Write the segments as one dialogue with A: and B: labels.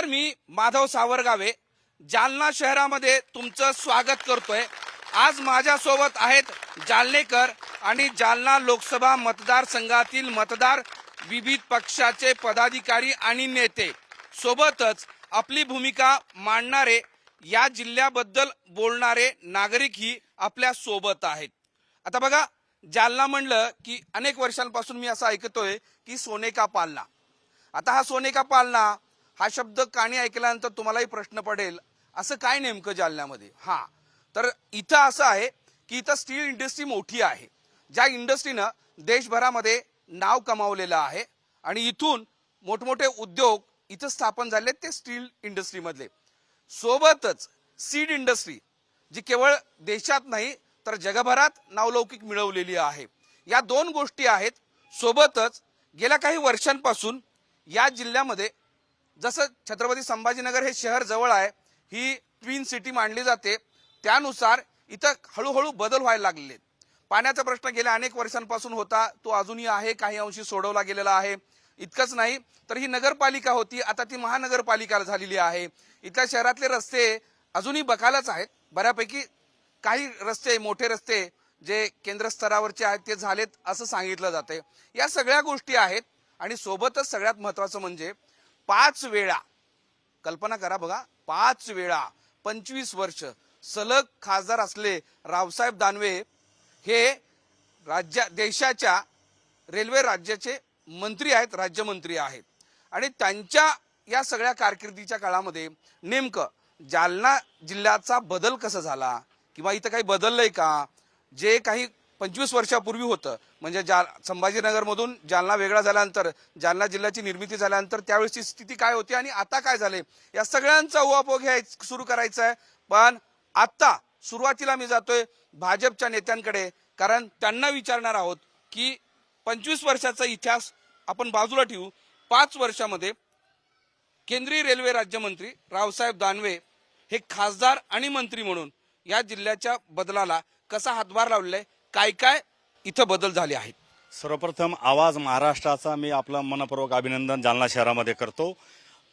A: मी माधव सावरगावे जालना शहरामध्ये तुमचं स्वागत करतोय। आज माझ्यासोबत आहेत जालनेकर आणि जालना लोकसभा मतदारसंघातील मतदार, विविध पक्षाचे पदाधिकारी आणि नेते, सोबतच आपली भूमिका मांडणारे, या जिल्ह्याबद्दल बोलणारे नागरिकही आपल्या सोबत आहेत। आता बघा, जालना म्हणलं की अनेक वर्षांपासून मी असं ऐकतोय की सोने का पालना। आता हा सोने का पालना हा शब्द कानी ऐकल्यानंतर तुम्हालाही प्रश्न पडेल, असं काय नेमकं जालन्यामध्ये? हा, तर इथं असं आहे की इथं स्टील इंडस्ट्री मोठी आहे, ज्या इंडस्ट्रीनं देशभरामध्ये नाव कमावलेलं आहे आणि इथून मोठमोठे उद्योग इथं स्थापन झाले, ते स्टील इंडस्ट्रीमधले। सोबतच सीड इंडस्ट्री, जी केवळ देशात नाही तर जगभरात नावलौकिक मिळवलेली आहे। या दोन गोष्टी आहेत। सोबतच गेल्या काही वर्षांपासून या जिल्ह्यामध्ये, जसं छत्रपती संभाजीनगर हे शहर जवळ आहे, ही ट्विन सिटी मानली जाते, त्यानुसार इथं हळूहळू बदल व्हायला लागलेले। पाण्याचा प्रश्न गेल्या अनेक वर्षांपासून होता, तो अजूनही आहे, काही अंशी सोडवला गेलेला आहे। इतकंच नाही तर ही नगरपालिका होती, आता ती महानगरपालिका झालेली आहे। इथल्या शहरातले रस्ते अजूनही बकालच आहेत, बऱ्यापैकी काही रस्ते, मोठे रस्ते जे केंद्र स्तरावरचे आहेत ते झालेत असं सांगितलं जाते। या सगळ्या गोष्टी आहेत आणि सोबतच सगळ्यात महत्त्वाचं म्हणजे 5 वेळा, कल्पना करा बघा, 5 वेळा 25 वर्ष सलग खासदार असले रावसाहेब दानवे हे देशाच्या रेल्वे राज्याचे मंत्री आहेत, राज्यमंत्री आहेत। आणि त्यांच्या या सगळ्या कारकिर्दीच्या काळामध्ये नेमकं जालना जिल्ह्याचा बदल कसा झाला किंवा इथं काही बदललंय का? जे काही 25 वर्षापूर्वी होतं, म्हणजे संभाजीनगरमधून जालना वेगळा झाल्यानंतर, जालना जिल्ह्याची निर्मिती झाल्यानंतर त्यावेळेची स्थिती काय होती आणि आता काय झाले, या सगळ्यांचा उहापोह सुरू करायचा आहे। पण आता सुरुवातीला मी जातोय भाजपच्या नेत्यांकडे, कारण त्यांना विचारणार आहोत की 25 वर्षाचा इतिहास आपण बाजूला ठेवू, 5 वर्षामध्ये केंद्रीय रेल्वे राज्यमंत्री रावसाहेब दानवे हे खासदार आणि मंत्री म्हणून या जिल्ह्याच्या बदलाला कसा हातभार लावलाय, काय काय इथं बदल झाले आहेत?
B: सर्वप्रथम आवाज महाराष्ट्राचा मी आपलं मनपूर्वक अभिनंदन जालना शहरामध्ये करतो।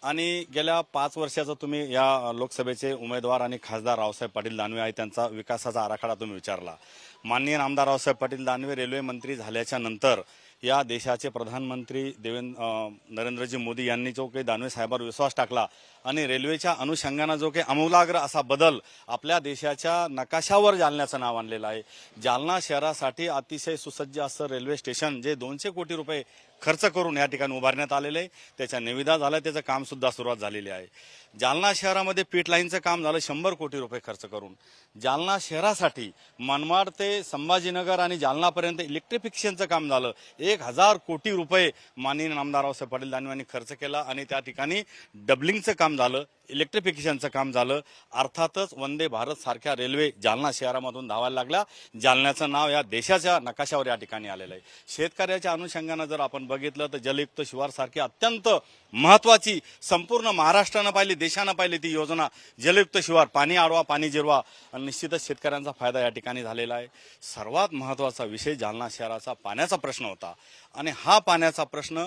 B: आणि गेल्या 5 वर्षाचा तुम्ही या लोकसभेचे उमेदवार आणि खासदार रावसाहेब पाटील दानवे आहे, त्यांचा विकासाचा आराखडा तुम्ही विचारला। माननीय आमदार रावसाहेब पाटील दानवे रेल्वे मंत्री झाल्याच्या नंतर या देशाचे प्रधानमंत्री नरेंद्रजी मोदी यांनी जो काही दानवे साहेबांवर विश्वास टाकला आणि रेल्वेच्या अनुषंगाने जो काही आमूलाग्र असा बदल आपल्या देशाच्या नकाशावर जालन्याचं नाव आणलेलं आहे। जालना शहरासाठी अतिशय सुसज्ज असं रेल्वे स्टेशन, जे 200 कोटी रुपये खर्च करून या ठिकाणी उभारण्यात आलेले आहे, त्याच्या निविदा झाला, त्याचं काम सुद्धा सुरुवात झालेली आहे। जालना शहरामध्ये पीट लाईनचं काम झालं 100 कोटी रुपये खर्च करून। जालना शहरासाठी मनमाड ते संभाजीनगर आणि जालनापर्यंत इलेक्ट्रिफिकेशनचं काम झालं, 1000 कोटी रुपये माननीय आमदार रावसाहेब पाटील दानवे यांनी खर्च केला आणि त्या ठिकाणी डबलिंगचं काम झालं, इलेक्ट्रिफिकेशनचं काम झालं। अर्थातच वंदे भारत सारख्या रेल्वे जालना शहरामधून धावायला लागल्या, जालन्याचं नाव या देशाच्या नकाशावर या ठिकाणी आलेलं आहे। शेतकऱ्याच्या अनुषंगानं जर आपण बघितलं तर जलयुक्त शिवार सारखी अत्यंत महत्वाची, संपूर्ण महाराष्ट्रानं पाहिली, देशानं पाहिली ती योजना जलयुक्त शिवार, पाणी अडवा पाणी जिरवा, आणि निश्चितच शेतकऱ्यांचा फायदा या ठिकाणी झालेला आहे। सर्वात महत्वाचा विषय जालना शहराचा पाण्याचा प्रश्न होता आणि हा पाण्याचा प्रश्न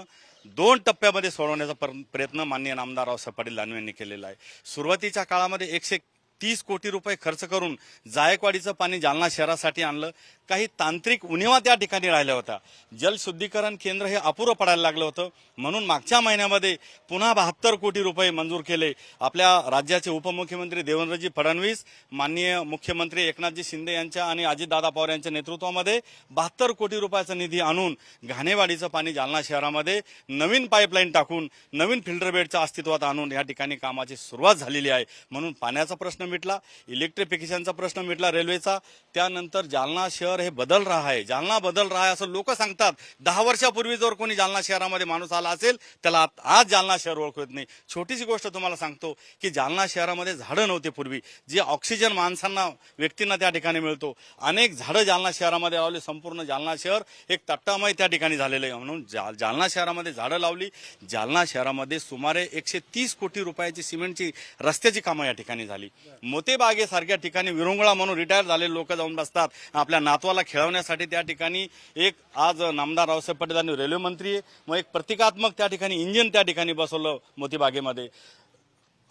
B: 2 टप्प्यामध्ये सोडवण्याचा प्रयत्न माननीय आमदार रावसाहेब पाटील दानवे यांनी केलेला आहे। सुरुवातीच्या काळामध्ये 130 कोटी रुपये खर्च करून जायकवाडीचं पाणी जालना शहरासाठी आणलं। काही तांत्रिक उणिवा त्या ठिकाणी राहिल्या होत्या, जलशुद्धीकरण केंद्र हे अपुरं पडायला लागलं होतं, म्हणून मागच्या महिन्यामध्ये पुन्हा 72 कोटी रुपये मंजूर केले। आपल्या राज्याचे उपमुख्यमंत्री देवेंद्रजी फडणवीस, माननीय मुख्यमंत्री एकनाथजी शिंदे यांच्या आणि अजितदादा पवार यांच्या नेतृत्वामध्ये 72 कोटी रुपयाचा निधी आणून घाणेवाडीचं पाणी जालना शहरामध्ये नवीन पाईपलाईन टाकून, नवीन फिल्टर बेडच्या अस्तित्वात आणून या ठिकाणी कामाची सुरुवात झालेली आहे। म्हणून पाण्याचा प्रश्न मिटला, इलेक्ट्रिफिकेशनचा प्रश्न मिटला रेल्वेचा। त्यानंतर जालना शहर हे बदल रहा आहे, जालना बदल रहा आहे असं लोक सांगतात। 10 वर्षापूर्वी जर कोणी जालना शहरामध्ये माणूस आला असेल त्याला आज जालना शहर ओळखत नाही। छोटीशी गोष्ट तुम्हाला सांगतो की जालना शहरामध्ये झाडं नव्हते पूर्वी, जे ऑक्सिजन माणसांना, व्यक्तींना त्या ठिकाणी मिळतो, अनेक झाडं जालना शहरामध्ये लावली, संपूर्ण जालना शहर एक तट्टामय त्या ठिकाणी झालेलं आहे। म्हणून जालना शहरामध्ये झाडं लावली। जालना शहरामध्ये सुमारे 130 कोटी रुपयाची सिमेंटची रस्त्याची कामं या ठिकाणी झाली। मोतेबागेसारख्या ठिकाणी विरंगुळा म्हणून रिटायर झालेले लोक जाऊन बसतात, आपल्या नातवाला खेळवण्यासाठी त्या ठिकाणी एक आज नामदार रावसाहेब पाटील यांनी रेल्वे मंत्री आहे, मग एक प्रतिकात्मक त्या ठिकाणी इंजिन त्या ठिकाणी बसवलं मोतीबागेमध्ये।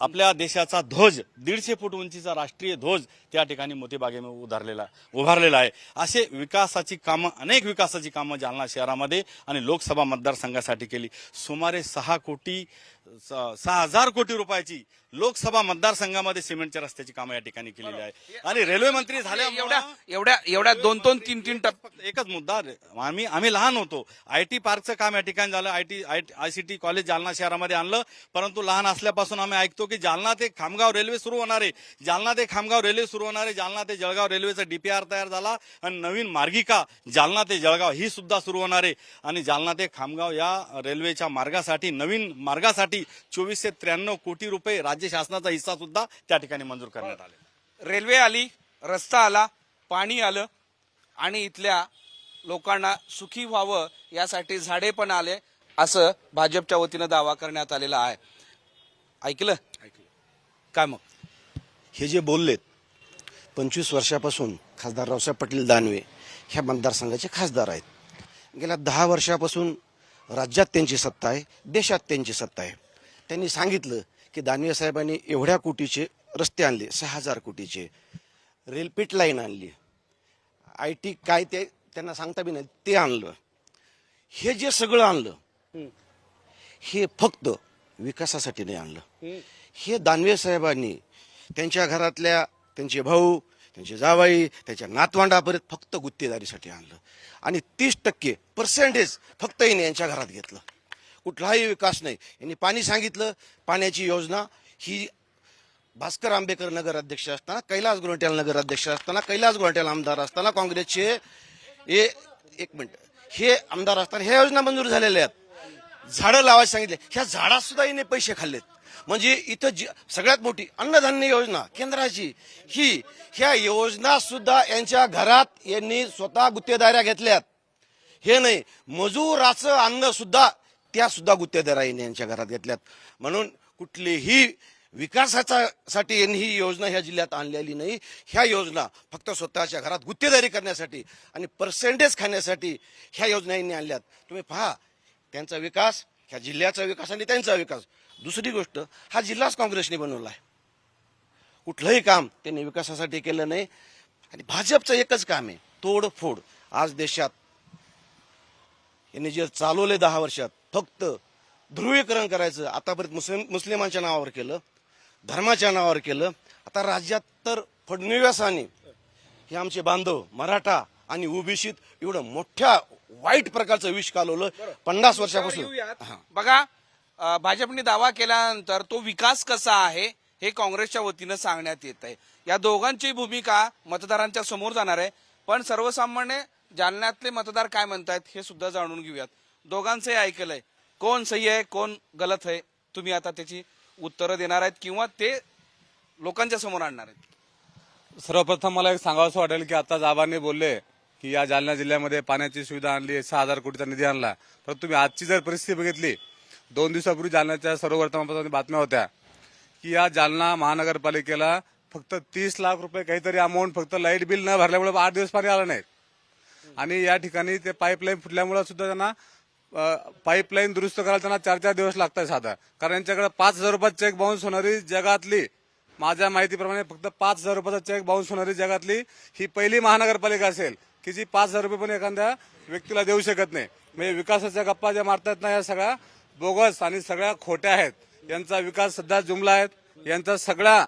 B: आपल्या देशाचा ध्वज 150 फूट उंचीचा राष्ट्रीय ध्वज त्या ठिकाणी मोतीबागेमध्ये उभारलेला आहे. असे विकासाची कामं, अनेक विकासाची कामं जालना शहरामध्ये आणि लोकसभा मतदारसंघासाठी केली. सुमारे 6,000 कोटी रुपयाची लोकसभा मतदारसंघामध्ये सिमेंटच्या रस्त्याची कामं या ठिकाणी केलेली आहे. आणि रेल्वे मंत्री झाल्या
A: एवढ्या 2-3 टप्पे.
B: एकच मुद्दा, आम्ही लहान होतो, आयटी पार्कचं काम या ठिकाणी झालं, आयसीटी कॉलेज जालना शहरामध्ये आणलं. परंतु लहान असल्यापासून आम्ही ऐकतो की जालना ते खामगाव रेल्वे सुरू होणार आहे, जालना ते खामगाव रेल्वे सुरू होणार आहे, जालना ते जळगाव रेल्वेचा डीपीआर तयार झाला आणि नवीन मार्गिका जालना ते जळगाव ही सुद्धा सुरू होणार आहे. आणि जालना ते खामगाव या रेल्वेच्या मार्गासाठी, नवीन मार्गासाठी 2493 कोटी रुपये राज्य शासनाचा हिस्सा सुद्धा त्या ठिकाणी मंजूर करण्यात आले.
A: रेल्वे आली, रस्ता आला, पाणी आलं आणि इथल्या लोकांना सुखी व्हावं यासाठी झाडे पण आले, असं भाजपच्या वतीनं दावा करण्यात आलेला आहे. ऐकलं काय मग?
C: हे जे बोललेत, 25 वर्षापासून खासदार रावसाहेब पाटील दानवे ह्या मतदारसंघाचे खासदार आहेत. गेल्या 10 वर्षापासून राज्यात त्यांची सत्ता आहे, देशात त्यांची सत्ता आहे. त्यांनी सांगितलं की दानवे साहेबांनी एवढ्या कोटीचे रस्ते आणले, 6,000 कोटीचे, रेलपीट लाईन आणली, आयटी काय ते त्यांना सांगता बी नाही ते आणलं. हे जे सगळं आणलं हे फक्त विकासासाठी नाही आणलं. हे दानवे साहेबांनी त्यांच्या घरातल्या त्यांचे भाऊ, त्यांचे जावाई, त्यांच्या नातवंडापर्यंत फक्त गुत्तेदारीसाठी आणलं. आणि 30% फक्त यांनी यांच्या घरात घेतलं. कुठलाही विकास नाही. यांनी पाणी सांगितलं, पाण्याची योजना ही भास्कर आंबेकर नगर अध्यक्ष असताना, कैलास गोरंट्याल नगर अध्यक्ष असताना, कैलास गोरंट्याल आमदार असताना, काँग्रेसचे एक मिनिट हे आमदार असताना ह्या योजना मंजूर झालेल्या आहेत. झाडं लावायला सांगितले, ह्या झाडात सुद्धा यांनी पैसे खाल्लेत. म्हणजे इथं सगळ्यात मोठी अन्नधान्य योजना केंद्राची, ह्या योजना सुद्धा यांच्या घरात यांनी स्वतः गुत्तेदाऱ्या घेतल्यात. हे नाही, मजुराचं अन्न सुद्धा त्या सुद्धा गुत्तेदाऱ्या यांनी यांच्या घरात घेतल्यात. म्हणून कुठलीही विकासासाठी यांनी ही योजना ह्या जिल्ह्यात आणलेली नाही. ह्या योजना फक्त स्वतःच्या घरात गुत्तेदारी करण्यासाठी आणि पर्सेंटेज खाण्यासाठी ह्या योजना यांनी आणल्यात. तुम्ही पहा त्यांचा विकास, ह्या जिल्ह्याचा विकास आणि त्यांचा विकास. दुसरी गोष्ट, हा जिल्हाच काँग्रेसने बनवला आहे. कुठलंही काम त्यांनी विकासासाठी केलं नाही. आणि भाजपचं एकच काम आहे, तोडफोड. आज देशात यांनी जे चालवले 10 वर्षात, फक्त ध्रुवीकरण करायचं. आतापर्यंत मुस्लिमांच्या नावावर केलं, धर्माच्या नावावर केलं. आता राज्यात तर फडणवीसांनी हे आमचे बांधव मराठा आणि ओबीसीत एवढं मोठ्या वाईट प्रकारचं विष कालवलं 50 वर्षापासून.
A: बघा, भाजपने दावा केल्यानंतर तो विकास कसा आहे हे काँग्रेसच्या वतीनं सांगण्यात येत आहे. या दोघांची भूमिका मतदारांच्या समोर जाणार आहे. पण सर्वसामान्य जालन्यातले मतदार काय म्हणतायत हे सुद्धा जाणून घेऊयात. दोघांचंही ऐकलंय, कोण सही आहे कोण गलत आहे, तुम्ही आता त्याची उत्तरं देणार आहेत किंवा ते लोकांच्या समोर आणणार आहेत.
D: सर्वप्रथम मला एक सांगावंसं वाटेल की आता आबांनी बोलले की या जालना जिल्ह्यामध्ये पाण्याची सुविधा आणली, 6,000 कोटीचा निधी आणला. पण तुम्ही आजची जर परिस्थिती बघितली, 2 दिवसापूर्वी जालन्याच्या सर्व वर्तमानपत्रांमध्ये बातम्या होत्या की या जालना महानगरपालिकेला फक्त 30 लाख रुपये काहीतरी अमाऊंट फक्त लाईट बिल न भरल्यामुळे 8 दिवस पाणी आलं नाही. आणि या ठिकाणी ते पाईपलाईन फुटल्यामुळे सुद्धा त्यांना पाईपलाईन दुरुस्त करायला त्यांना 4-4 दिवस लागतात साधा. कारण यांच्याकडे 5,000 रुपये चेक बाउन्स होणारी जगातली, माझ्या माहितीप्रमाणे फक्त 5,000 रुपयाचा चेक बाउन्स होणारी जगातली ही पहिली महानगरपालिका असेल की जी 5,000 रुपये पण एखाद्या व्यक्तीला देऊ शकत नाही. म्हणजे विकासाच्या गप्पा ज्या मारतात ना, या सगळ्या बोगस आणि सगळ्या खोट्या आहेत. यांचा विकास सध्या जुमला आहे, यांचा सगळा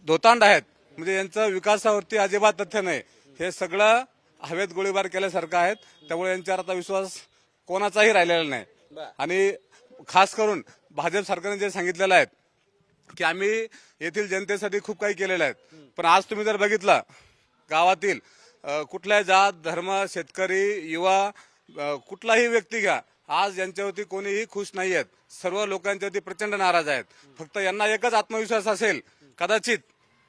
D: धोतांड आहेत. म्हणजे यांचा विकासावरती अजिबात तथ्य नाही. हे सगळं हवेत गोळीबार केल्यासारखं आहेत. त्यामुळे यांच्यावर आता विश्वास कोणाचाही राहिलेला नाही. आणि खास करून भाजप सरकारने जे सांगितलेलं आहे की आम्ही येथील जनतेसाठी खूप काही केलेलं आहे, पण आज तुम्ही जर बघितलं गावातील कुठल्या जात धर्म, शेतकरी, युवा, कुठलाही व्यक्ती घ्या, आज यांच्यावरती कोणीही खुश नाही आहेत. सर्व लोकांच्यावरती प्रचंड नाराज आहेत. फक्त यांना एकच आत्मविश्वास असेल, कदाचित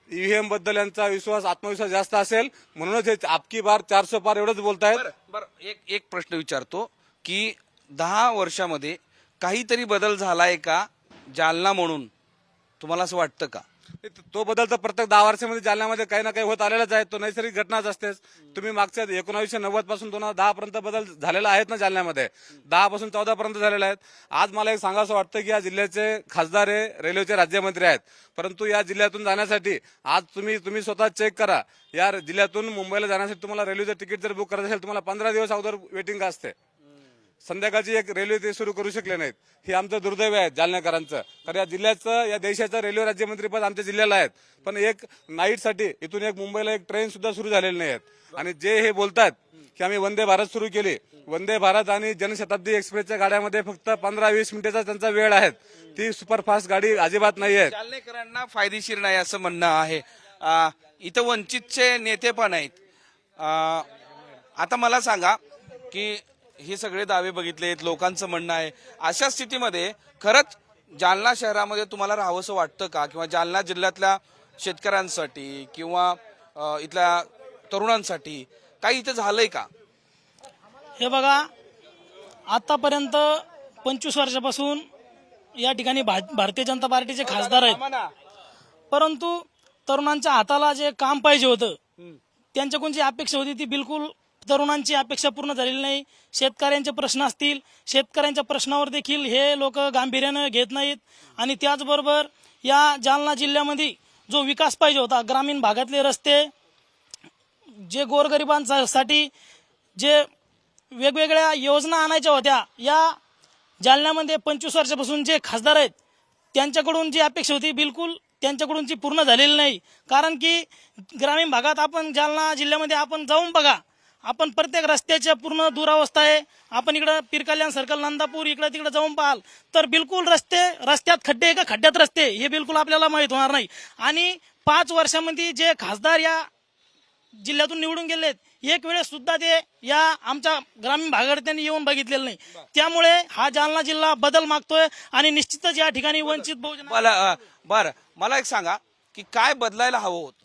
D: ईव्हीएम बद्दल यांचा विश्वास, आत्मविश्वास जास्त असेल, म्हणूनच हे आपकी बार 400 पार एवढंच बोलतायत.
A: बरं, एक प्रश्न विचारतो की 10 वर्षामध्ये काहीतरी बदल झालाय का जालना म्हणून, तुम्हाला असं वाटतं का?
D: तो बदल तर प्रत्येक 10 वर्षामध्ये जालन्यामध्ये काही ना काही होत आलेलाच आहे. तो नैसर्गिक घटनाच असतेच. तुम्ही मागच्या 1990 पासून 2010 पर्यंत बदल झालेला आहेत ना जालन्यामध्ये, 10 पासून 14 पर्यंत झालेला आहेत. आज मला एक सांगावं वाटतं की या जिल्ह्याचे खासदार हे रेल्वेचे राज्यमंत्री आहेत, परंतु या जिल्ह्यातून जाण्यासाठी आज तुम्ही स्वतः चेक करा, या जिल्ह्यातून मुंबईला जाण्यासाठी तुम्हाला रेल्वेचं तिकीट जर बुक करायचं असेल तुम्हाला 15 दिवस अगोदर वेटिंग असते. संध्याकाळची एक रेल्वे ते सुरू करू शकले नाहीत. हे आमचं दुर्दैव आहे जालन्याकरांचं. कारण या जिल्ह्याचं, या देशाचं रेल्वे राज्यमंत्रीपद आमच्या जिल्ह्याला आहेत, पण एक नाईटसाठी इथून एक मुंबईला एक ट्रेन सुद्धा सुरू झालेली नाही आहेत. आणि जे हे बोलतात की आम्ही वंदे भारत सुरू केली, वंदे भारत आणि जनशताब्दी एक्सप्रेसच्या गाड्यामध्ये फक्त 15-20 मिनिटाचा त्यांचा वेळ आहे. ती सुपरफास्ट गाडी अजिबात नाही आहे.
A: जालनेकरांना फायदेशीर नाही असं म्हणणं आहे. इथं वंचितचे नेते पण आहेत. आता मला सांगा की हे सगळे दावे बघितलेत, लोकांचं म्हणणं आहे, अशा स्थितीमध्ये खरंच जालना शहरामध्ये तुम्हाला राहावंसं वाटतं का? किंवा जालना जिल्ह्यातल्या शेतकऱ्यांसाठी किंवा इथल्या तरुणांसाठी काही इथं झालंय का?
E: हे बघा, आतापर्यंत 25 वर्षापासून या ठिकाणी भारतीय जनता पार्टीचे खासदार आहेत, परंतु तरुणांच्या हाताला जे काम पाहिजे होतं, त्यांच्याकडून जी अपेक्षा होती ती बिलकुल तरुणांची अपेक्षा पूर्ण झालेली नाही. शेतकऱ्यांचे प्रश्न असतील, शेतकऱ्यांच्या प्रश्नावर देखील हे लोक गांभीर्यानं घेत नाहीत. आणि त्याचबरोबर या जालना जिल्ह्यामध्ये जो विकास पाहिजे होता, ग्रामीण भागातले रस्ते, जे गोरगरिबांसाठी जे वेगवेगळ्या योजना आणायच्या होत्या, या जालन्यामध्ये 25 वर्षापासून जे खासदार आहेत त्यांच्याकडून जी अपेक्षा होती बिलकुल त्यांच्याकडून ती पूर्ण झालेली नाही. कारण की ग्रामीण भागात आपण जालना जिल्ह्यामध्ये आपण जाऊन बघा, आपण प्रत्येक रस्त्याच्या पूर्ण दुरावस्था आहे. आपण इकडं पीर सर्कल, नंदापूर, इकडे तिकडे जाऊन पाहाल तर बिलकुल रस्त्यात खड्डे आहे का खड्ड्यात रस्ते हे बिलकुल आपल्याला माहित होणार नाही. आणि 5 वर्षामध्ये जे खासदार या जिल्ह्यातून निवडून गेलेत, एक वेळेस सुद्धा ते या आमच्या ग्रामीण भागात त्यांनी येऊन बघितलेलं नाही. त्यामुळे हा जालना जिल्हा बदल मागतोय आणि निश्चितच या ठिकाणी वंचित बहुजन.
A: बरं, मला एक सांगा की काय बदलायला हवं होतं?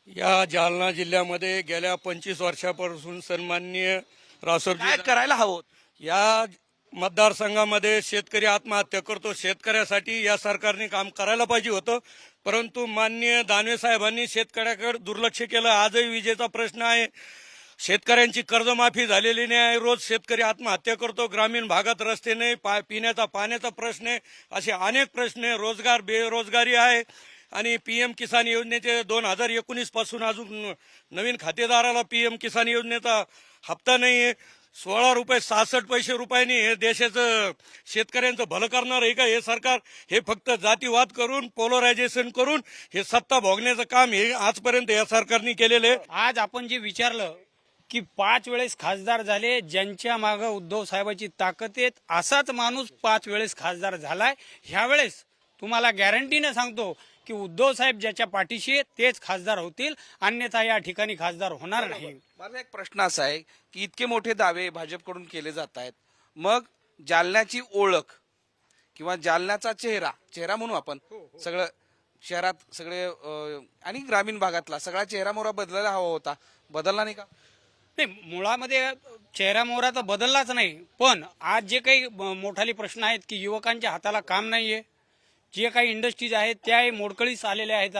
F: या जालना जिल्ह्यामध्ये गेल्या 25 वर्षापासून सन्माननीय रासोर
A: काय करायला हवं होतं?
F: या मतदारसंघामध्ये शेतकरी आत्महत्या करतो. शेतकऱ्यासाठी या सरकारने काम करायला पाहिजे होतं, परंतु माननीय दानवे साहेबांनी शेतकऱ्याकडे दुर्लक्ष केलं. आजही विजेचा प्रश्न आहे, शेतकऱ्यांची कर्जमाफी झालेली नाही, रोज शेतकरी आत्महत्या करतो. ग्रामीण भागात रस्ते नाही, पिण्याचा पाण्याचा प्रश्न आहे, असे अनेक प्रश्न आहे. रोजगार, बेरोजगारी आहे. आणि पीएम किसान योजनेचे 2019 पासून अजून नवीन खातेदाराला पीएम किसान योजनेचा हप्ता नाही आहे. 16 रुपये 66 पैसे रुपयांनी हे देशाचं शेतकऱ्यांचं भलं करणार आहे का हे सरकार? हे फक्त जातीवाद करून, पोलरायझेशन करून हे सत्ता भोगण्याचं काम हे आजपर्यंत या सरकारने केलेलं आहे.
G: आज आपण जे विचारलं की 5 वेळेस खासदार झाले, ज्यांच्या मागे उद्धव साहेबांची ताकद आहे, असाच माणूस 5 वेळेस खासदार झालाय. ह्यावेळेस तुम्हाला गॅरंटीने सांगतो की उद्धव साहेब ज्याच्या पाठीशी तेच खासदार होतील, अन्यथा या ठिकाणी खासदार होणार नाही.
A: माझा एक प्रश्न असा आहे की इतके मोठे दावे भाजपकडून केले जात आहेत, मग जालन्याची ओळख किंवा जालन्याचा चेहरा म्हणू आपण, सगळं शहरात सगळे आणि ग्रामीण भागातला सगळा चेहरा मोहरा बदलायला हवा होता, बदलला नाही का?
G: नाही, मुळामध्ये चेहरा मोहरा तर बदललाच नाही, पण आज जे काही मोठाले प्रश्न आहेत की युवकांच्या हाताला काम नाहीये, जे काही इंडस्ट्रीज आहेत त्याही मोडकळीस आलेल्या आहेत.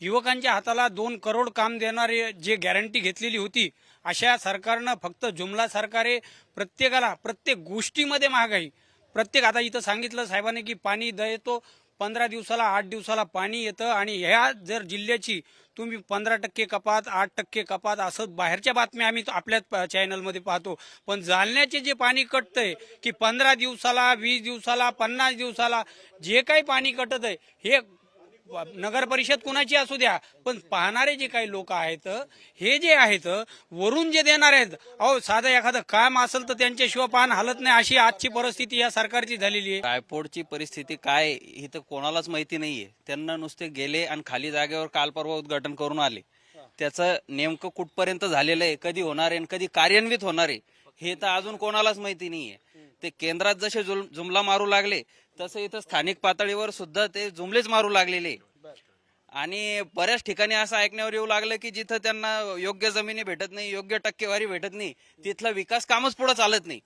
G: युवकांच्या हाताला 2 करोड काम देणारे जे गॅरंटी घेतलेली होती, अशा सरकारनं फक्त जुमला सरकार आहे. प्रत्येकाला प्रत्येक गोष्टीमध्ये महागाई. आता इथं सांगितलं साहेबांनी की पाणी येतो 15 दिवसाला 8 दिवसाला पाणी येतं. आणि ह्या जर जिल्ह्याची तुम्ही 15% कपात, 8% कपात असं बाहेरच्या बातम्या आम्ही आपल्याच चॅनलमध्ये पाहतो, पण जालन्याचे जे पाणी कटतंय की 15 दिवसाला, 20 दिवसाला, 50 दिवसाला जे काही पाणी कटत आहे, हे नगर परिषद कुणाची असू द्या, पण पाहणारे जे काही लोक आहेत, हे जे आहेत वरून जे देणार आहेत, अहो साधं एखादं काम असेल तर त्यांच्याशिवाय पान हलत नाही, अशी आजची परिस्थिती या सरकारची झालेली आहे.
H: रायपोर्टची परिस्थिती काय ही तर कोणालाच माहिती नाहीये. त्यांना नुसते गेले आणि खाली जागेवर काल परवा उद्घाटन करून आले. त्याचं नेमकं कुठपर्यंत झालेलं आहे, कधी होणार आहे, कधी कार्यान्वित होणार आहे, हे तर अजून कोणालाच माहिती नाहीये. ते केंद्रात जसे जुमला मारू लागले तसं इथं स्थानिक पातळीवर सुद्धा ते जुमलेच मारू लागलेले. आणि बऱ्याच ठिकाणी असं ऐकण्यावर येऊ लागलं की जिथं त्यांना योग्य जमिनी भेटत नाही, योग्य टक्केवारी भेटत नाही, तिथला विकास कामच पुढे चालत नाही.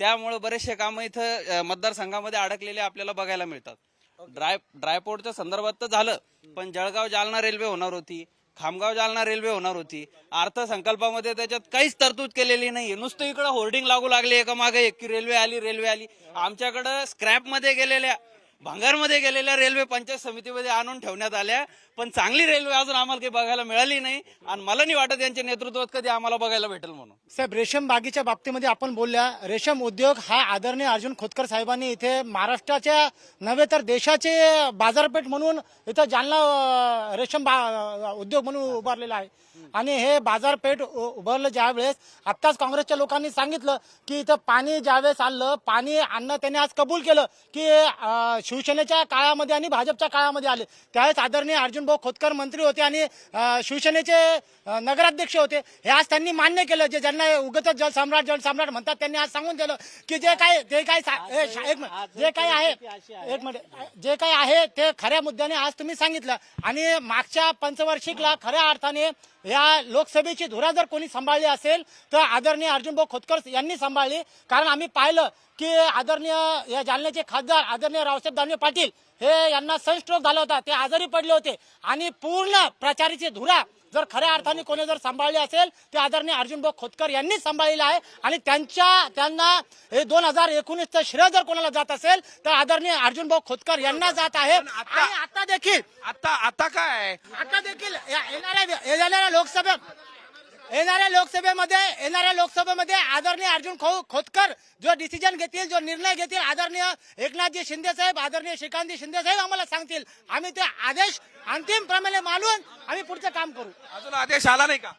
H: त्यामुळे बरेचसे कामं इथं मतदारसंघामध्ये अडकलेले आपल्याला बघायला मिळतात. ड्रायपोर्टच्या संदर्भात तर झालं, पण जळगाव जालना रेल्वे होणार होती, खामगाव जालना रेल्वे होणार होती. अर्थसंकल्पामध्ये त्याच्यात काहीच तरतूद केलेली नाहीये. नुसतं इकडे होर्डिंग लागू लागले एका मागे एक की रेल्वे आली. आमच्याकडं स्क्रॅपमध्ये गेलेल्या, भांगारमध्ये गेलेल्या रेल्वे पंचायत समितीमध्ये आणून ठेवण्यात आल्या, पण चांगली रेल्वे अजून आम्हाला काही बघायला मिळाली नाही. आणि मला नाही वाटत यांच्या नेतृत्वात कधी आम्हाला बघायला भेटेल म्हणून.
I: साहेब, रेशीम बागेच्या बाबतीमध्ये आपण बोलल्या, रेशीम उद्योग हा आदरणीय अर्जुन खोतकर साहेबांनी इथे महाराष्ट्राच्या नव्हे तर देशाचे बाजारपेठ म्हणून इथं जालना रेशीम उद्योग म्हणून उभारलेला आहे. आणि हे बाजारपेठ उभारलं ज्यावेळेस, आत्ताच काँग्रेसच्या लोकांनी सांगितलं की इथं पाणी ज्यावेळेस आलं, पाणी आणणं त्यांनी आज कबूल केलं की शिवसेनेच्या काळामध्ये आणि भाजपच्या काळामध्ये आले. त्यावेळेस आदरणीय अर्जुन भाऊ खोतकर मंत्री होते आणि शिवसेनेचे नगराध्यक्ष होते. हे आज त्यांनी मान्य केलं. जे ज्यांना उगाच जलसम्राट म्हणतात त्यांनी आज सांगून दिलं की जे काही आहे ते खऱ्या मुद्द्याने आज तुम्ही सांगितलं. आणि मागच्या पंचवार्षिकला खऱ्या अर्थाने या लोकसभेची धुरा जर कोणी सांभाळली असेल तर आदरणीय अर्जुन भाऊ खोतकर यांनी सांभाळली. कारण आम्ही पाहिलं की आदरणीय या जालन्याचे खासदार आदरणीय रावसाहेब दानवे पाटील हे यांना सनस्ट्रोक झाला होता, ते आजारी पडले होते. आणि पूर्ण प्रचाराची धुरा जर खऱ्या अर्थाने कोणी जर सांभाळली असेल ते आदरणीय अर्जुन भाऊ खोतकर यांनी सांभाळलेलं आहे. आणि त्यांना हे 2019चं श्रेय जर कोणाला जात असेल तर आदरणीय अर्जुन भाऊ खोतकर यांना जात आहे. आणि आता देखील येणाऱ्या लोकसभेमध्ये आदरणीय अर्जुन खोतकर जो डिसिजन घेतील, जो निर्णय घेतील, आदरणीय एकनाथजी शिंदे साहेब, आदरणीय श्रीकांतजी शिंदे साहेब आम्हाला सांगतील, आम्ही ते आदेश अंतिम प्रमाणे मानून आम्ही पुढचं काम करू.
A: अजून आदेश आला नाही का?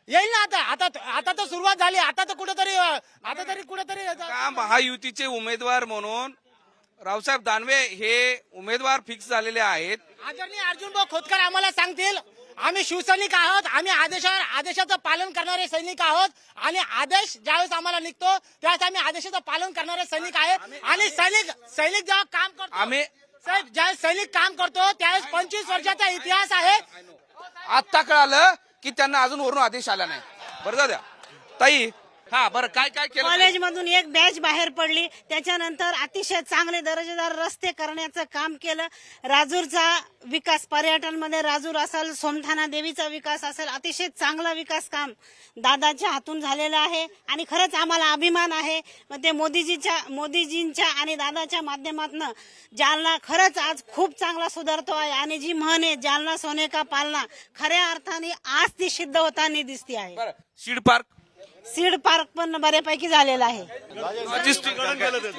I: येईल ना. आता तर सुरुवात झाली. आता तर कुठेतरी
A: का महायुतीचे उमेदवार म्हणून रावसाहेब दानवे हे उमेदवार फिक्स झालेले आहेत.
I: आदरणीय अर्जुन भाऊ खोतकर आम्हाला सांगतील, आम्ही शिवसैनिक आहोत, आम्ही आदेशाचं पालन करणारे सैनिक आहोत. आणि आदेश ज्यावेळेस आम्हाला निघतो त्यावेळेस आम्ही आदेशाचं पालन करणारे सैनिक आहे. आणि सैनिक जेव्हा काम करतो, साहेब ज्यावेळेस सैनिक काम करतो त्यावेळेस 25 वर्षाचा इतिहास आहे.
A: आता कळालं की त्यांना अजून वरून आदेश आला नाही. बरं जाऊ द्या ताई. हा बरं, काय केलं?
J: कॉलेजमधून एक बॅच बाहेर पडली, त्याच्यानंतर अतिशय चांगले दर्जेदार रस्ते करण्याचं काम केलं. राजूरचा विकास, पर्यटनमध्ये राजूर असेल, सोमठाणा देवीचा विकास असेल, अतिशय चांगला विकास काम दादाच्या हातून झालेलं आहे. आणि खरंच आम्हाला अभिमान आहे. मग ते मोदीजींच्या आणि दादाच्या माध्यमातून जालना खरंच आज खूप चांगला सुधारतो आहे. आणि जी म्हण आहे जालना सोने का पालना, खऱ्या अर्थाने आज ती सिद्ध होताना दिसते आहे. सीड पार्क पण बऱ्यापैकी झालेला आहे.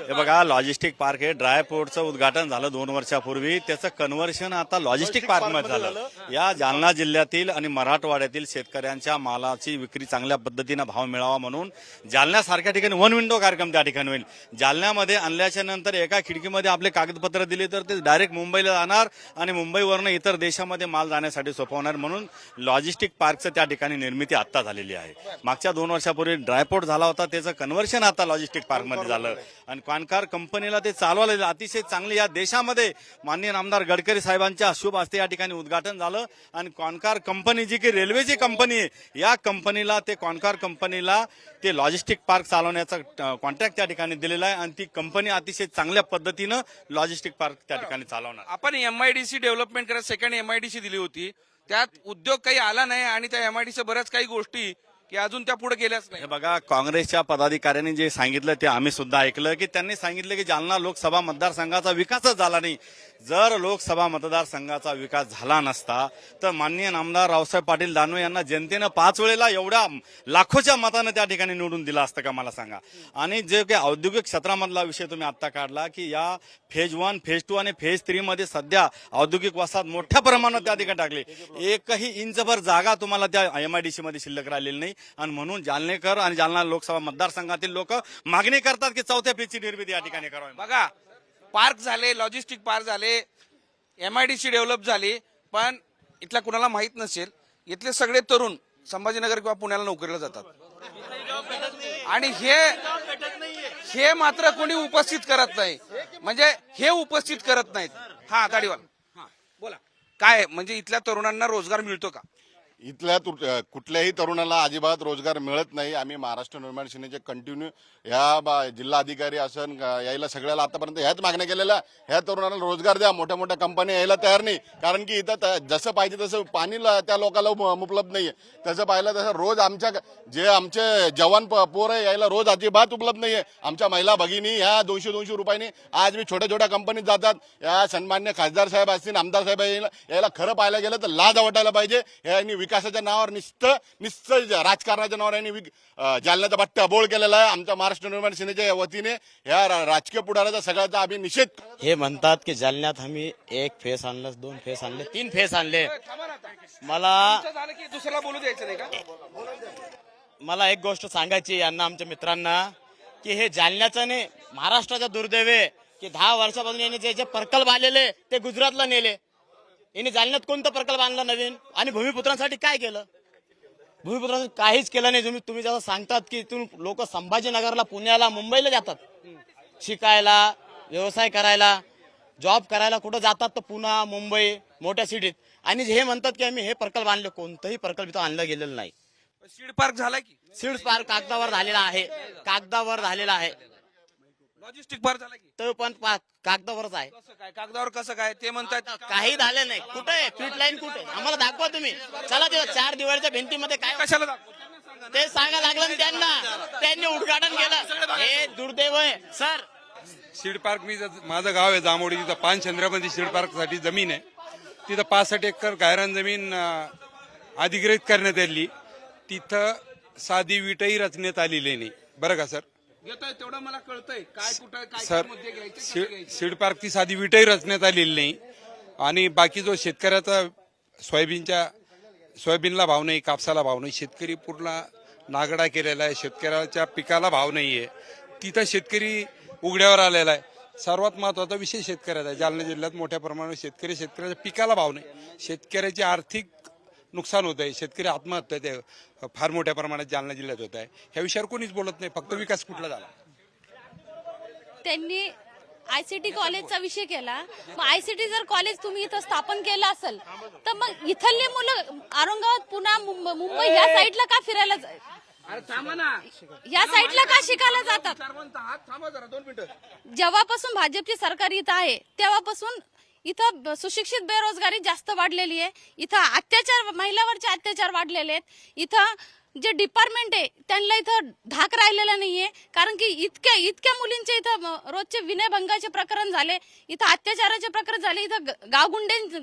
B: हे बघा, लॉजिस्टिक पार्क हे ड्रायपोर्टचं उद्घाटन झालं 2 वर्षापूर्वी, त्याचं कन्व्हर्शन आता लॉजिस्टिक पार्क मध्ये झालं. या जालना जिल्ह्यातील आणि मराठवाड्यातील शेतकऱ्यांच्या मालाची विक्री चांगल्या पद्धतीनं भाव मिळावा म्हणून जालन्यासारख्या ठिकाणी 1 विंडो कार्यक्रम त्या ठिकाणी होईल. जालन्यामध्ये आणल्याच्या नंतर एका खिडकीमध्ये आपले कागदपत्र दिले तर ते डायरेक्ट मुंबईला जाणार आणि मुंबईवरनं इतर देशामध्ये माल जाण्यासाठी सोपवणार. म्हणून लॉजिस्टिक पार्कचं त्या ठिकाणी निर्मिती आता झालेली आहे. मागच्या 2 वर्षापूर्वी ड्रायपोर्ट झाला होता, त्याचं कन्व्हर्शन आता लॉजिस्टिक पार्क मध्ये झालं. आणि कॉन्कार कंपनीला ते चालवायला अतिशय चांगली या देशामध्ये माननीय आमदार गडकरी साहेबांच्या शुभ हस्ते या ठिकाणी उद्घाटन झालं. आणि कॉन्कार कंपनी जी की रेल्वेची कंपनी आहे, या कंपनीला कॉन्कार कंपनीला ते लॉजिस्टिक पार्क चालवण्याचा कॉन्ट्रॅक्ट त्या ठिकाणी दिलेला आहे. आणि ती कंपनी अतिशय चांगल्या पद्धतीनं लॉजिस्टिक पार्क त्या ठिकाणी चालवणार.
A: आपण MIDC डेव्हलपमेंट करत सेकंड MIDC दिली होती, त्यात उद्योग काही आला नाही आणि त्या MIDC बऱ्याच काही गोष्टी की अजून त्या पुढे गेल्याच नाही.
B: हे बघा, काँग्रेसच्या पदाधिकाऱ्यांनी जे सांगितलं ते आम्ही सुद्धा ऐकलं की त्यांनी सांगितलं की जालना लोकसभा मतदारसंघाचा विकासच झाला नाही. जर लोकसभा मतदारसंघाचा विकास झाला नसता तर माननीय आमदार रावसाहेब पाटील दानवे यांना जनतेनं 5 वेळेला एवढ्या लाखोच्या मतानं त्या ठिकाणी निवडून दिला असतं का मला सांगा. आणि जे काही औद्योगिक क्षेत्रामधला विषय तुम्ही आता काढला की या फेज 1, फेज 2 आणि फेज 3 मध्ये सध्या औद्योगिक वसाहत मोठ्या प्रमाणात त्या ठिकाणी टाकली. एकही इंचभर जागा तुम्हाला त्या MIDC मध्ये शिल्लक राहिलेली नाही. आणि म्हणून जालनेकर आणि जालना लोकसभा मतदारसंघातील लोक मागणी करतात की 4थ्या फेजची निर्मिती या ठिकाणी करावी.
A: बघा, पार्क झाले, लॉजिस्टिक पार्क झाले, MIDC डेव्हलप झाली, पण इथल्या कुणाला माहित नसेल इथले सगळे तरुण संभाजीनगर किंवा पुण्याला नोकरीला जातात. आणि हे मात्र कोणी उपस्थित करत नाही. म्हणजे हे उपस्थित करत नाहीत. हा, दाढीवाला, हा बोला, काय म्हणजे इथल्या तरुणांना रोजगार मिळतो का?
K: इथल्या कुठल्याही तरुणाला अजिबात रोजगार मिळत नाही. आम्ही महाराष्ट्र निर्माण सेनेचे कंटिन्यू ह्या जिल्हा अधिकारी असन यायला सगळ्याला आतापर्यंत ह्याच मागण्या केलेल्या. ह्या तरुणाला रोजगार द्या. मोठ्या मोठ्या कंपन्या यायला तयार नाही, कारण की इथं जसं पाहिजे तसं पाणी त्या लोकांना उपलब्ध नाहीये. तसं पाहिलं तसं रोज आमचे जवान पोर आहे यायला रोज अजिबात उपलब्ध नाहीये. आमच्या महिला भगिनी ह्या 200-200 रुपयांनी आज मी छोट्या छोट्या कंपनीत जातात. या सन्मान्य खासदार साहेब असतील, आमदार साहेब यायला खरं पाहायला गेलं तर लाज वाटायला पाहिजे. यांनी विकासाच्या नावावर निस्तं राजकारणाच्या नावावर यांनी जालन्याचा बट्टा बोळ केलेला आहे. आमच्या महाराष्ट्र निर्माण सेनेच्या वतीने या राजकीय पुढाऱ्याचा सगळ्याचा आम्ही निषेध.
L: हे म्हणतात की जालन्यात आम्ही 1 फेस आणलं, 2 फेस आणले, 3 फेस आणले.
A: दुसऱ्याला बोलू द्यायचं नाही का?
L: मला एक गोष्ट सांगायची यांना, आमच्या मित्रांना, की हे जालन्याचं नाही महाराष्ट्राचा दुर्दैव आहे की 10 वर्षापासून यांनी जे प्रकल्प आलेले ते गुजरातला नेले. यांनी जालन्यात कोणता प्रकल्प आणला नवीन? आणि भूमिपुत्रांसाठी काय केलं? भूमिपुत्रांसाठी काहीच केलं नाही. तुम्ही जसं सांगतात की इथून लोक संभाजीनगरला, पुण्याला, मुंबईला जातात शिकायला, व्यवसाय करायला, जॉब करायला. कुठं जातात तर पुणे, मुंबई, मोठ्या सिटीत. आणि हे म्हणतात की आम्ही हे प्रकल्प आणले. कोणताही प्रकल्प इथं आणलं गेलेलं नाही.
A: सीड पार्क झालाय की?
L: सीड्स पार्क कागदावर झालेला आहे, कागदावर झालेला आहे.
A: लॉजिस्टिक पार्क झाला की?
L: तो पण कागदावरच आहे.
A: कसं काय कागदावर कसं काय ते म्हणतात?
L: काही झालं नाही. कुठे आहे फिट लाईन? कुठे? आम्हाला दाखवा तुम्ही. चला तिथं 4 दिवाळीच्या भिंतीमध्ये काय
A: कशाला दाखवू?
L: ते सांगा लागलं ना त्यांना. त्यांनी उद्घाटन केलं. हे दुर्दैव आहे सर.
D: सीड पार्क, माझं गाव आहे जांभोडी, तिथं पानचंद्रामध्ये सीड पार्क साठी जमीन आहे. तिथं 65 एकर गायरान जमीन अधिग्रहित करण्यात आली. तिथं साधी विटही रचण्यात आलेली नाही. बरं का सर?
A: घेतोय तेवढं मला कळतंय. काय कुठं काय
D: सर,
A: मुद्दे घ्यायचे, कसे घ्यायचे?
D: सीड पार्कची साधी विटही रचण्यात आलेली नाही. आणि बाकी जो शेतकऱ्याचा सोयाबीनला भाव नाही, कापसाला भाव नाही, शेतकरी पूर्ण नागडा केलेला आहे. शेतकऱ्याच्या पिकाला भाव नाहीये. तिथं शेतकरी उघड्यावर आलेला आहे. सर्वात महत्वाचा विषय शेतकऱ्याचा आहे. जालना जिल्ह्यात मोठ्या प्रमाणावर शेतकऱ्याच्या पिकाला भाव नाही. शेतकऱ्याचे आर्थिक नुकसान होत आहे. शेतकरी आत्महत्या ते फार मोठ्या प्रमाणात जालना जिल्ह्यात होत आहे. ह्या विषयावर कोणीच बोलत नाही. फक्त विकास कुठला झाला.
M: त्यांनी ICT कॉलेजचा विषय केला. मग ICT जर कॉलेज तुम्ही इथं स्थापन केलं असेल तर मग इथले मुलं औरंगाबाद, पुणे, मुंबई या साईडला का फिरायला या साईडला का शिकायला जातात?
A: थांबा जरा 2 मिनिटं.
M: जेव्हापासून भाजपची सरकार इथं आहे तेव्हापासून इथं सुशिक्षित बेरोजगारी जास्त वाढलेली आहे. इथं अत्याचार, महिलावरचे अत्याचार वाढलेले आहेत. इथं जे डिपार्टमेंट आहे त्यांना इथं धाक राहिलेला नाहीये, कारण की इतक्या मुलींचे इथं रोजचे विनयभंगाचे प्रकरण झाले, इथं अत्याचाराचे प्रकरण झाले, इथं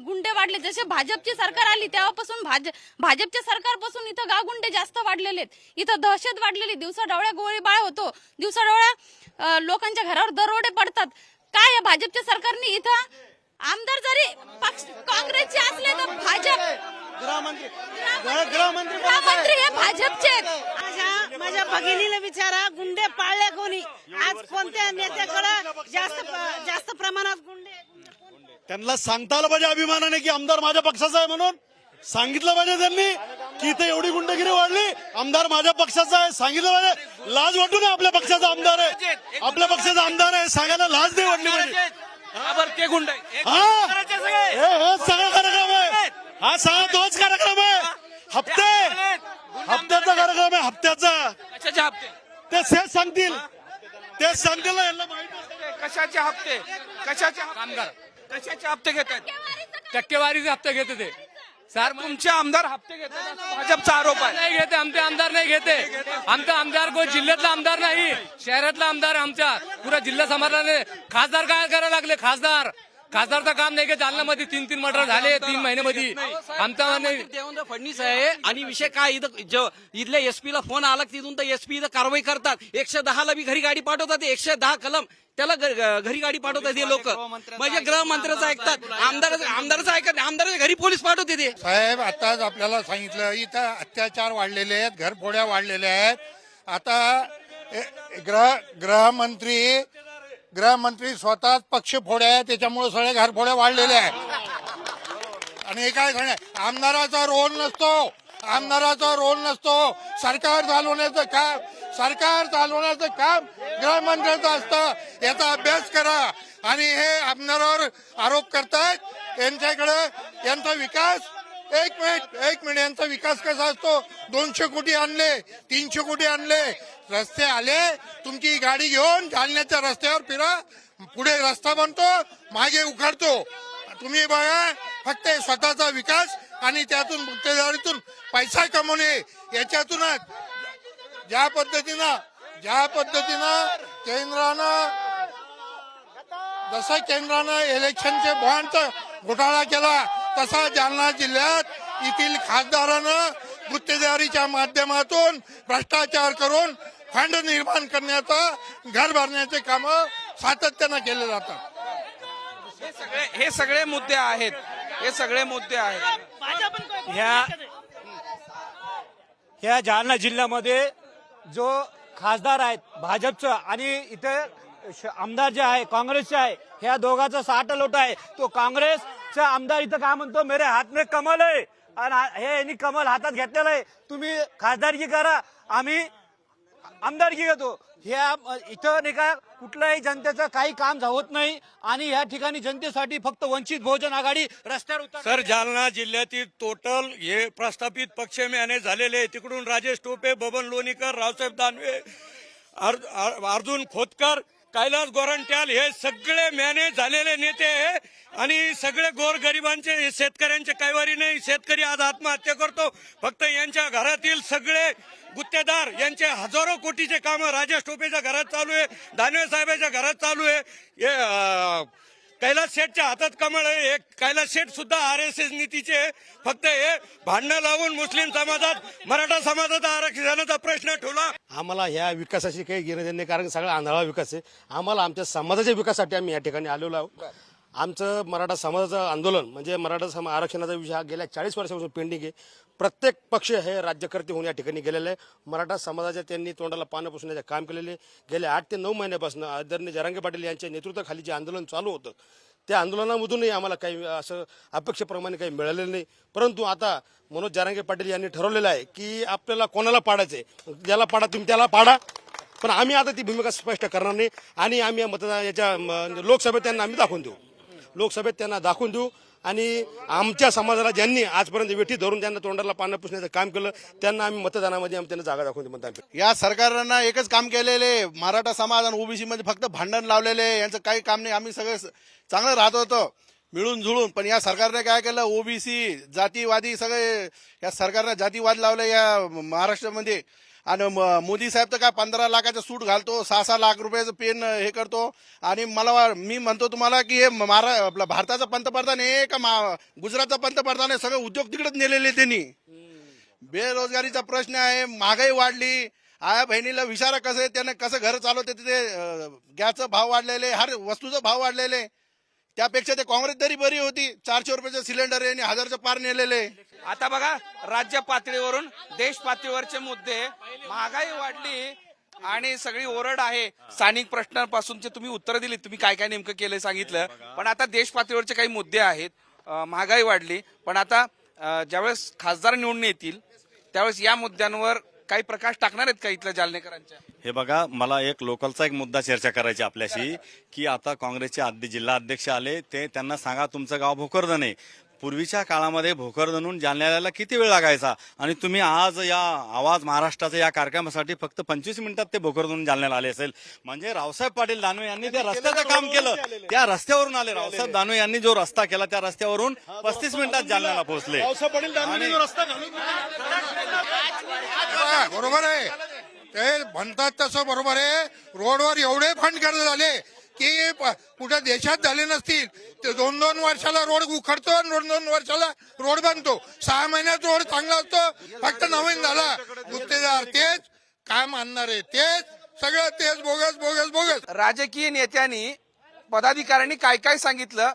M: गुंडे वाढले. जसे भाजपची सरकार आली तेव्हापासून भाजपच्या सरकारपासून इथं गावगुंडे जास्त वाढलेले आहेत. इथं दहशत वाढलेली, दिवसाढवळ्या गोळीबार होतो, दिवसाढवळ्या लोकांच्या घरावर दरोडे पडतात. काय या भाजपच्या सरकारने इथं आमदार जरी काँग्रेसचे असले तर गृहमंत्री हे भाजपचे.
J: माझ्या भगिनीला विचारा, गुंडे पाळले कोणी? आज कोणत्या नेत्याकडे जास्त प्रमाणात गुंडे?
N: त्यांना सांगता आलं पाहिजे अभिमानाने की आमदार माझ्या पक्षाचा आहे म्हणून. सांगितलं पाहिजे त्यांनी की इथे एवढी गुंडगिरी वाढली, आमदार माझ्या पक्षाचा आहे. सांगितलं पाहिजे. लाज वाटू ना, आपल्या पक्षाचा आमदार आहे, आपल्या पक्षाचा आमदार आहे, सांगायला लाज नाही वाटली पाहिजे.
A: ते गुंड
N: हे सगळा कार्यक्रम आहे. हा सगळा तोच कार्यक्रम आहे. हप्त्याचा कार्यक्रम आहे, हप्त्याचा.
A: कशाचे हप्ते?
N: ते सेच सांगतील, तेच सांगतील ना. यांना माहिती आहे.
A: कशाचे हप्ते? कशाचे हप्ते घेतात?
G: टक्केवारीचे हप्ते घेते ते.
A: सर, तुमचे आमदार हप्ते घेतात भाजपचा आरोप आहे.
G: नाही घेते, आमचे आमदार नाही घेते. आमचा आमदार कोण जिल्ह्यातला आमदार नाही, शहरातला आमदार आमच्या. पुरा जिल्हा समाजाने खासदार काय करायला लागले? खासदारचं काम नाही का? जालन्यामध्ये 3 मर्डर झाले 3 महिन्यामध्ये. आमचा
H: देवेंद्र फडणवीस आहे. आणि विषय काय, इथं इथल्या एसपीला फोन आला तिथून तर एसपी इथं कारवाई करतात. 110ला बी घरी गाडी पाठवतात. 110 कलम त्याला घरी गाडी पाठवतात हे लोक. म्हणजे गृहमंत्र्याचं ऐकतात, आमदाराचं ऐकत नाही. आमदाराच्या घरी पोलीस पाठवते ते.
O: साहेब, आताच आपल्याला सांगितलं इथं अत्याचार वाढलेले आहेत, घरफोड्या वाढलेल्या आहेत. आता गृहमंत्री स्वतःच पक्ष फोड्या आहेत, त्याच्यामुळे सगळे घरफोड्या वाढलेल्या आहेत. आणि हे काय सांगा, आमदाराचा रोल नसतो. सरकार चालवण्याचं काम गृहमंत्र्याचं असतं. याचा अभ्यास करा. आणि हे आमदारावर आरोप करतायत, यांच्याकडे यांचा विकास एक मिनिट यांचा विकास कसा असतो? 200 कोटी आणले, 300 कोटी आणले, रस्ते आले, तुमची गाडी घेऊन जालन्याच्या रस्त्यावर फिरा, पुढे रस्ता बनतो, मागे उखाडतो. तुम्ही बघा, फक्त स्वतःचा विकास आणि त्यातून गुत्तेदारीतून पैसा कमवणे, याच्यातूनच ज्या पद्धतीनं केंद्रानं इलेक्शनचे बॉन्डचा घोटाळा केला, तसा जालना जिल्ह्यात येथील खासदारानं गुत्तेदारीच्या माध्यमातून भ्रष्टाचार करून फंड निर्माण करण्याचा, घर भरण्याचे काम सातत्यानं केले जातात.
A: हे सगळे मुद्दे आहेत.
P: ह्या जालना जिल्ह्यामध्ये जो खासदार आहेत भाजपचं आणि इथे आमदार जे आहे काँग्रेसचे आहे, ह्या दोघांचा साठ लोट आहे. तो काँग्रेसचा आमदार इथं काय म्हणतो, मेरे हात में कमल आहे, आणि हे यांनी कमल हातात घेतलेलं आहे, तुम्ही खासदारकी करा, आम्ही आमदारकी घेतो. ह्या इथं नाही का कुठल्याही जनतेचं काही काम होत नाही आणि या ठिकाणी जनतेसाठी फक्त वंचित बहुजन आघाडी रस्त्यावर उतर.
F: सर, जालना जिल्ह्यातील टोटल हे प्रस्थापित पक्ष मॅनेज झालेले आहे. तिकडून राजेश टोपे, बबन लोणीकर, रावसाहेब दानवे, अर्जुन खोतकर, कैलास गोरंट्याल हे सगळे मॅनेज झालेले नेते आहे आणि सगळे गोरगरिबांचे, शेतकऱ्यांचे कैवारी नाही. शेतकरी आज आत्महत्या करतो. फक्त यांच्या घरातील सगळे गुत्तेदार यांचे हजारो कोटीचे काम राजेश टोपेच्या घरात चालू आहे, दानवे साहेबांच्या घरात चालू आहे. कैलास शेठच्या हातात कमळ आहे. कैलास शेठ सुद्धा RSS नीतीचे. फक्त हे भांडणं लावून मुस्लिम समाजात, मराठा समाजाचा आरक्षणाचा प्रश्न ठेवला.
C: आम्हाला ह्या विकासाशी काही घेणं देणं, कारण सगळा आंधळा विकास आहे. आम्हाला आमच्या समाजाच्या विकासासाठी आम्ही या ठिकाणी आलेलो आहोत. आमचं मराठा समाजाचं आंदोलन म्हणजे मराठा आरक्षणाचा विषय हा गेल्या 40 वर्षापासून पेंडिंग आहे. प्रत्येक पक्ष हे राज्यकर्ते होऊन या ठिकाणी गेलेले आहे. मराठा समाजाच्या त्यांनी तोंडाला पानं पुसण्याचे काम केलेले. गेल्या 8 ते 9 महिन्यापासून आदरणीय जरांगे पाटील यांच्या नेतृत्वाखाली जे आंदोलन चालू होतं, त्या आंदोलनामधूनही आम्हाला काही असं अपेक्षेप्रमाणे काही मिळालेलं नाही. परंतु आता मनोज जरांगे पाटील यांनी ठरवलेलं आहे की आपल्याला कोणाला पाडायचंय, ज्याला पाडा तुम्ही त्याला पाडा, पण आम्ही आता ती भूमिका स्पष्ट करणार नाही. आणि आम्ही याच्या लोकसभेत त्यांना आम्ही दाखवून देऊ आणि आमच्या समाजाला ज्यांनी आजपर्यंत वेठी धरून त्यांना तोंडाला पानं पुसण्याचं काम केलं, त्यांना आम्ही मतदानामध्ये त्यांना जागा दाखवून देऊ. मतदान
N: या सरकारनं एकच काम केलेले, मराठा समाज आणि ओबीसी मध्ये फक्त भांडण लावलेले, यांचं काही काम नाही. आम्ही सगळे चांगलं राहत होतो मिळून जुळून, पण या सरकारने काय केलं, ओबीसी जातीवादी सगळे या सरकारने जातीवाद लावले या महाराष्ट्रामध्ये. आणि मोदी साहेब तर काय 15 लाखाचं सूट घालतो, 6-6 लाख रुपयाचं पेन हे करतो. आणि मी म्हणतो तुम्हाला की हे आपला भारताचा पंतप्रधान आहे का गुजरातचा पंतप्रधान आहे, सगळे उद्योग तिकडेच नेलेले त्यांनी. बेरोजगारीचा प्रश्न आहे, महागाई वाढली. आया बहिणीला विचारा कसं त्याने कसं घर चालवते, तिथे गॅसचा भाव वाढलेले, हर वस्तूचा भाव वाढलेले. त्यापेक्षा ते काँग्रेस तरी बरी होती. 400 रुपयाचं सिलेंडर आहे आणि 1000चं पार नेलेले.
A: आता बघा, राज्य पातळीवरून देश पातळीवरचे मुद्दे, महागाई वाढली आणि सगळी ओरड आहे. स्थानिक प्रश्नांपासूनचे तुम्ही उत्तर दिली, तुम्ही काय काय नेमकं केलंय सांगितलं, पण आता देश पातळीवरचे काही मुद्दे आहेत. महागाई वाढली, पण आता ज्यावेळेस खासदार निवडून येतील त्यावेळेस या मुद्द्यांवर काही प्रकाश टाकणार आहेत का इथल्या जालनेकरांच्या?
B: हे बघा, मला एक लोकलचा एक मुद्दा चर्चा करायची आपल्याशी, की आता काँग्रेसचे जिल्हा अध्यक्ष आले, ते त्यांना सांगा तुमचं गाव भोकरदन आहे. पूर्वीच्या काळामध्ये भोकरदनहून जालन्याला किती वेळ लागायचा आणि तुम्ही आज या आवाज महाराष्ट्राच्या या कार्यक्रमासाठी फक्त 25 मिनिटात ते भोकरदनहून जालन्याला आले असेल. म्हणजे रावसाहेब पाटील दानवे यांनी त्या रस्त्याचं काम केलं, त्या रस्त्यावरून आले. रावसाहेब दानवे यांनी जो रस्ता केला त्या रस्त्यावरून 35 मिनिटात जालन्याला पोहोचले.
O: बरोबर आहे, ते म्हणतात तसं बरोबर आहे. रोडवर एवढे फंड खर्च झाले की कुठे देशात झाले नसतील. ते 2-2 वर्षाला रोड उखडतो आणि 2-2 वर्षाला रोड बनतो. 6 महिन्यात रोड चांगला असतो, फक्त नवीन झाला. गुत्तेदार तेच, काम आणणारे तेच, सगळं तेच, बोगस बोगस बोगस.
A: राजकीय नेत्यांनी, पदाधिकाऱ्यांनी काय काय सांगितलं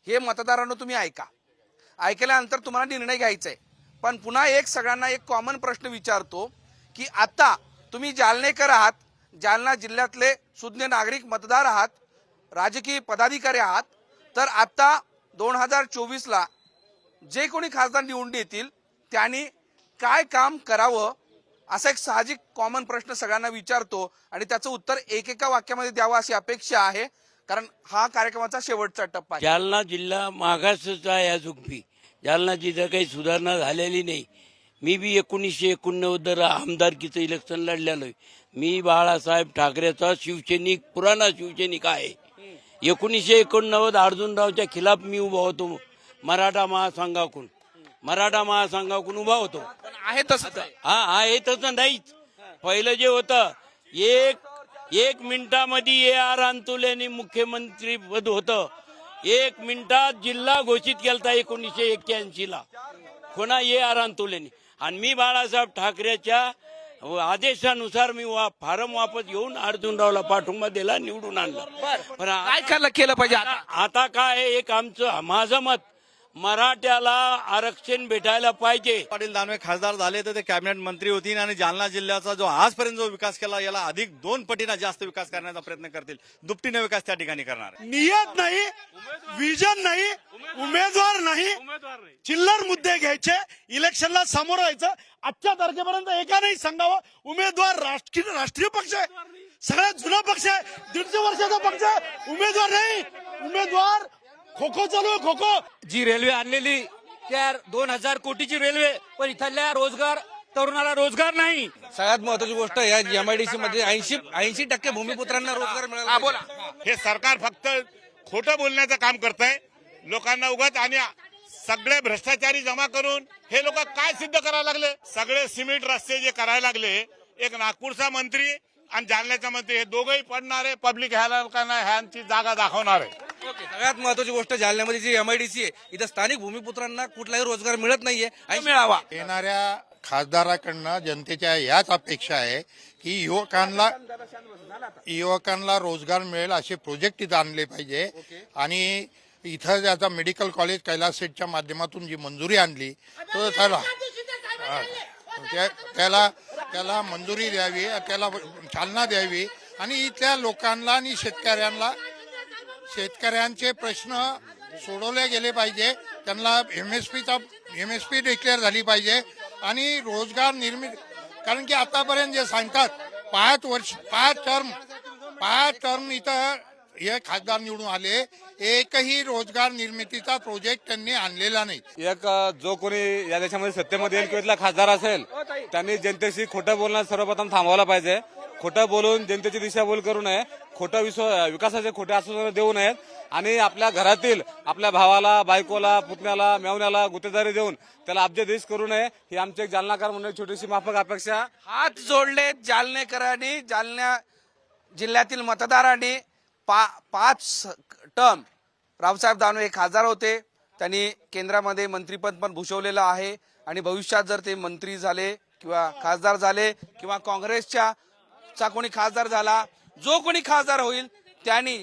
A: हे मतदारांना तुम्ही ऐकल्यानंतर तुम्हाला निर्णय घ्यायचा आहे. पण पुन्हा सगळ्यांना एक कॉमन प्रश्न विचारतो की आता तुम्ही जालनेकर आहात, जालना जिल्ह्यातले सुज्ञ नागरिक मतदार आहात, राजकीय पदाधिकारी आहात, तर आता 2024ला जे कोणी खासदार निवडून येतील त्यांनी काय काम करावं असा एक साहजिक कॉमन प्रश्न सगळ्यांना विचारतो आणि त्याचं उत्तर एकेका वाक्यामध्ये द्यावं अशी अपेक्षा आहे, कारण हा कार्यक्रमाचा शेवटचा टप्पा आहे.
Q: जालना जिल्हा मागासचा आहे अजून बी.
F: जालन्याची जर काही सुधारणा झालेली नाही. मी बी 1989 आमदारकीचं इलेक्शन लढलेलो आहे. मी बाळासाहेब ठाकरेचा शिवसैनिक, पुराणा शिवसैनिक आहे. 1989 अर्जुनरावच्या खिलाफ मी उभा होतो. मराठा महासंघाकडून उभा होतो.
A: आहे तसं
F: हा आहे तसं नाहीच. पहिलं जे होतं एक मिनिटामध्ये AR अंतुलेनी मुख्यमंत्री पद होतं. 1 मिनिटात जिल्हा घोषित केलता 1981 कोणा AR अंतुलेनी. आणि मी बाळासाहेब ठाकरेच्या आदेशानुसार मी फॉर्म वापस घेऊन अर्जुनरावला पाठिंबा दिला, निवडून आणला. पण
A: काय केलं पाहिजे आता?
F: आता काय एक आमचं माझं मत, मराठ्याला आरक्षण भेटायला पाहिजे.
B: पाटील दानवे खासदार झाले तर ते कॅबिनेट मंत्री होतील आणि जालना जिल्ह्याचा जो आजपर्यंत जो विकास केला याला अधिक 2 पटीने जास्त विकास करण्याचा प्रयत्न करतील. दुपटीने विकास त्या ठिकाणी करणार.
N: नियत नाही, विजन नाही, उमेदवार नाही, चिल्लर मुद्दे घ्यायचे, इलेक्शनला समोर यायचं. आजच्या तारखेपर्यंत एकानेही सांगावं उमेदवार राष्ट्रीय पक्ष आहे, सगळ्यात जुना पक्ष आहे, 150 वर्षाचा पक्ष आहे, उमेदवार नाही. उमेदवार खो खो चालू आहे, खो खो.
P: जी रेल्वे आणलेली त्या 2000 कोटीची रेल्वे, पण इथल्या तरुणाला रोजगार नाही.
A: सगळ्यात महत्वाची गोष्ट या MIDC मध्ये 80% भूमिपुत्रांना रोजगार मिळाला. बोला.
O: हे सरकार फक्त खोटं बोलण्याचं काम करत आहे. लोकांना उगाच आणि सगळे भ्रष्टाचारी जमा करून हे लोक काय सिद्ध करायला लागले. सगळे सिमेंट रस्ते जे करायला लागले, एक नागपूरचा मंत्री आणि जालन्याचा मंत्री हे दोघंही पडणारे पब्लिक ह्या लोकांना ह्यांची जागा दाखवणार आहे.
A: सगळ्यात महत्वाची गोष्ट जालन्यामध्ये जी MIDC आहे, इथं स्थानिक भूमिपुत्रांना कुठलाही रोजगार मिळत नाहीये आणि मिळावा.
O: येणाऱ्या खासदाराकडनं जनतेच्या याच अपेक्षा आहे की युवकांना रोजगार मिळेल असे प्रोजेक्ट इथं आणले पाहिजे. आणि इथं ज्याचा मेडिकल कॉलेज कैलास सेटच्या माध्यमातून जी मंजुरी आणली तो त्याला मंजुरी द्यावी, त्याला चालना द्यावी. आणि इथल्या लोकांना आणि शेतकऱ्यांचे प्रश्न सोडवले गेले पाहिजे. त्यांना MSP डिक्लेअर झाली पाहिजे आणि रोजगार निर्मिती. कारण की आतापर्यंत जे सांगतात 5 टर्म इथं हे खासदार निवडून आले, एकही रोजगार निर्मितीचा प्रोजेक्ट त्यांनी आणलेला नाही.
D: एक जो कोणी या देशामध्ये सत्तेमध्ये येईल किंवा इथला खासदार असेल त्यांनी जनतेशी खोटं बोलणं सर्वप्रथम थांबवलं पाहिजे. खोटं बोलून जनतेची दिशाभूल करू नये, खोटं विकासाचे खोटे आश्वासन देऊ नयेत आणि आपल्या घरातील आपल्या भावाला, बायकोला, पुतण्याला, मेवण्याला गुत्तेदारी देऊन त्याला अब्जाधीश करू नये. ही आमची एक जालनाकार म्हणून एक छोटीशी माफक अपेक्षा.
A: हात जोडले जालनेकरांनी, जालना जिल्ह्यातील मतदारांनी. 5 टर्म रावसाहेब दानवे खासदार होते, त्यांनी केंद्रामध्ये मंत्रीपद पण भूषवलेलं आहे. आणि भविष्यात जर ते मंत्री झाले किंवा खासदार झाले किंवा काँग्रेसच्या कोणी खासदार झाला, जो कोणी खासदार होईल त्यांनी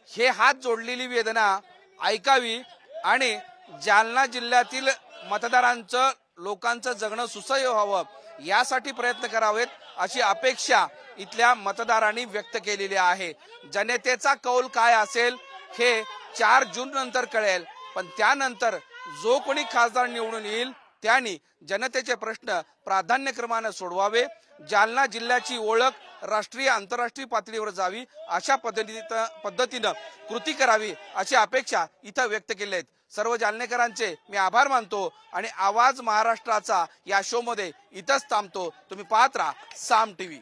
A: हे हात जोडलेली वेदना ऐकावी आणि जालना जिल्ह्यातील मतदारांचं, लोकांचं जगणं सुसह्य व्हावं यासाठी प्रयत्न करावेत अशी अपेक्षा इथल्या मतदारांनी व्यक्त केलेली आहे. जनतेचा कौल काय असेल हे 4 जून नंतर कळेल, पण त्यानंतर जो कोणी खासदार निवडून येईल त्यांनी जनतेचे प्रश्न प्राधान्यक्रमाने सोडवावे. जालना जिल्ह्याची ओळख राष्ट्रीय आंतरराष्ट्रीय पातळीवर जावी अशा पद्धतीनं कृती करावी अशी अपेक्षा इथं व्यक्त केली आहेत. सर्व जालनेकरांचे मी आभार मानतो आणि आवाज महाराष्ट्राचा या शो मध्ये इथंच थांबतो. तुम्ही पाहत राहा साम TV.